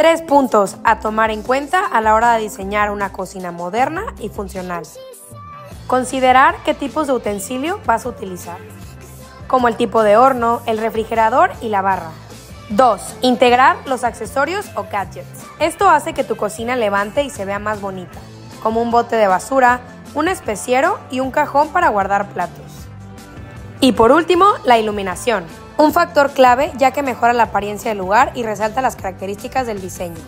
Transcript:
3 puntos a tomar en cuenta a la hora de diseñar una cocina moderna y funcional. Considerar qué tipos de utensilio vas a utilizar, como el tipo de horno, el refrigerador y la barra. 2. Integrar los accesorios o gadgets. Esto hace que tu cocina levante y se vea más bonita, como un bote de basura, un especiero y un cajón para guardar platos. Y por último, la iluminación. Un factor clave ya que mejora la apariencia del lugar y resalta las características del diseño.